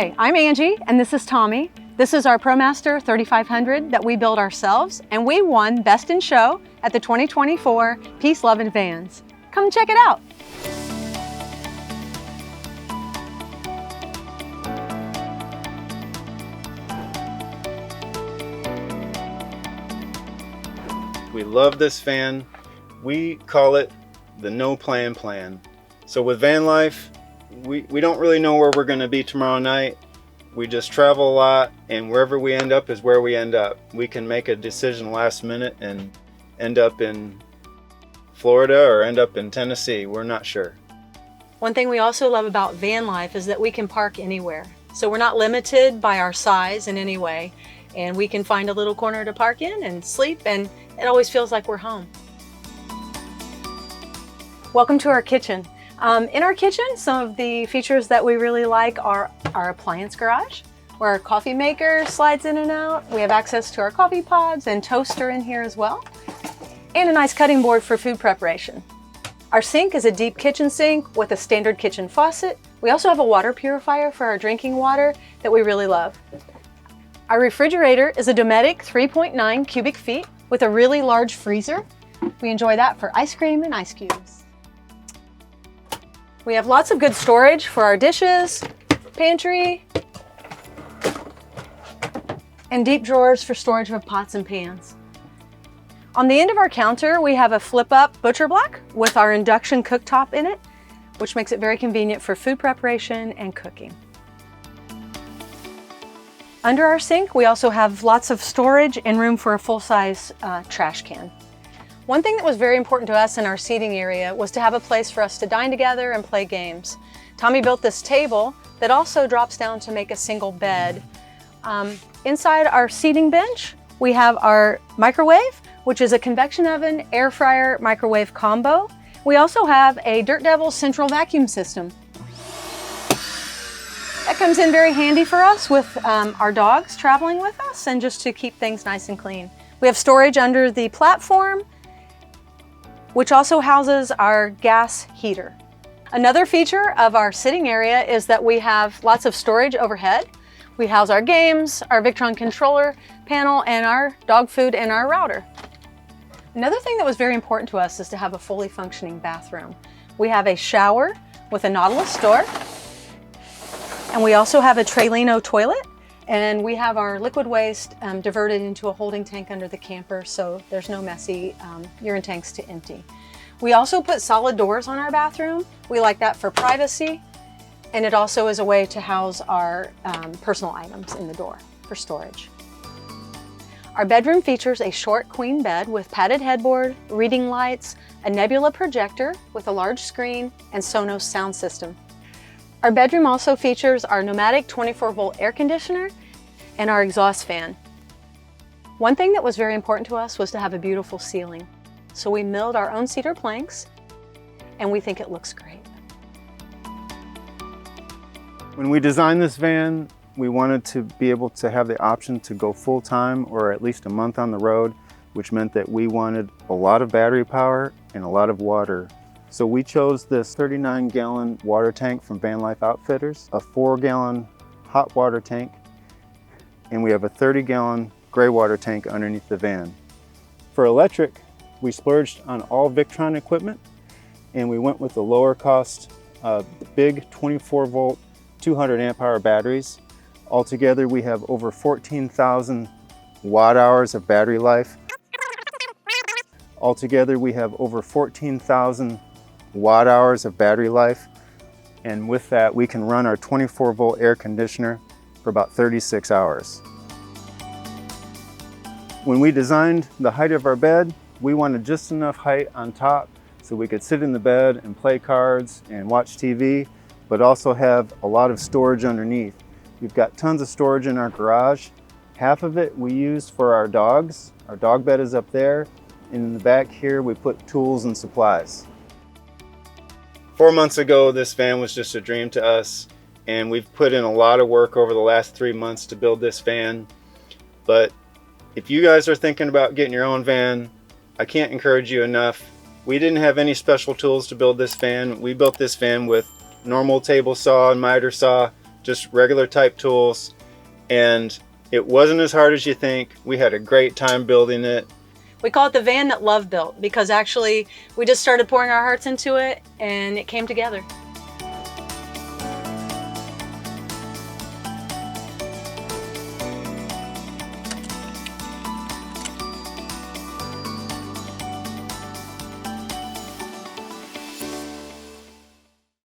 Hi, I'm Angie and this is Tommy. This is our ProMaster 3500 that we build ourselves, and we won Best in Show at the 2024 Peace, Love, and Vans. Come check it out. We love this van. We call it the no plan plan. So with van life, we don't really know where we're going to be tomorrow night. We just travel a lot, and wherever we end up is where we end up. We can make a decision last minute and end up in Florida or end up in Tennessee. We're not sure. One thing we also love about van life is that we can park anywhere. So we're not limited by our size in any way, and we can find a little corner to park in and sleep, and it always feels like we're home. Welcome to our kitchen. In our kitchen, some of the features that we really like are our appliance garage, where our coffee maker slides in and out. We have access to our coffee pods and toaster in here as well, and a nice cutting board for food preparation. Our sink is a deep kitchen sink with a standard kitchen faucet. We also have a water purifier for our drinking water that we really love. Our refrigerator is a Dometic 3.9 cubic feet with a really large freezer. We enjoy that for ice cream and ice cubes. We have lots of good storage for our dishes, pantry, and deep drawers for storage of pots and pans. On the end of our counter, we have a flip-up butcher block with our induction cooktop in it, which makes it very convenient for food preparation and cooking. Under our sink, we also have lots of storage and room for a full-size trash can. One thing that was very important to us in our seating area was to have a place for us to dine together and play games. Tommy built this table that also drops down to make a single bed. Inside our seating bench, we have our microwave, which is a convection oven, air fryer, microwave combo. We also have a Dirt Devil central vacuum system. That comes in very handy for us with our dogs traveling with us and just to keep things nice and clean. We have storage under the platform, which also houses our gas heater. Another feature of our sitting area is that we have lots of storage overhead. We house our games, our Victron controller panel, and our dog food and our router. Another thing that was very important to us is to have a fully functioning bathroom. We have a shower with a Nautilus door, and we also have a Trailino toilet, and we have our liquid waste diverted into a holding tank under the camper, so there's no messy urine tanks to empty. We also put solid doors on our bathroom. We like that for privacy, and it also is a way to house our personal items in the door for storage. Our bedroom features a short queen bed with padded headboard, reading lights, a Nebula projector with a large screen, and Sonos sound system. Our bedroom also features our pneumatic 24-volt air conditioner and our exhaust fan. One thing that was very important to us was to have a beautiful ceiling. So we milled our own cedar planks, and we think it looks great. When we designed this van, we wanted to be able to have the option to go full-time or at least a month on the road, which meant that we wanted a lot of battery power and a lot of water. So we chose this 39-gallon water tank from Vanlife Outfitters, a 4-gallon hot water tank, and we have a 30-gallon gray water tank underneath the van. For electric, we splurged on all Victron equipment, and we went with the lower cost, big 24-volt, 200 amp hour batteries. Altogether, we have over 14,000 watt hours of battery life. Altogether, we have over 14,000 watt hours of battery life, and with that we can run our 24-volt air conditioner for about 36 hours. When we designed the height of our bed, we wanted just enough height on top so we could sit in the bed and play cards and watch TV, but also have a lot of storage underneath. We've got tons of storage in our garage. Half of it we use for our dogs. Our dog bed is up there, and in the back here we put tools and supplies. 4 months ago, this van was just a dream to us, and we've put in a lot of work over the last 3 months to build this van. But if you guys are thinking about getting your own van, I can't encourage you enough. We didn't have any special tools to build this van. We built this van with normal table saw and miter saw, just regular type tools. And it wasn't as hard as you think. We had a great time building it. We call it the van that love built because actually we just started pouring our hearts into it and it came together.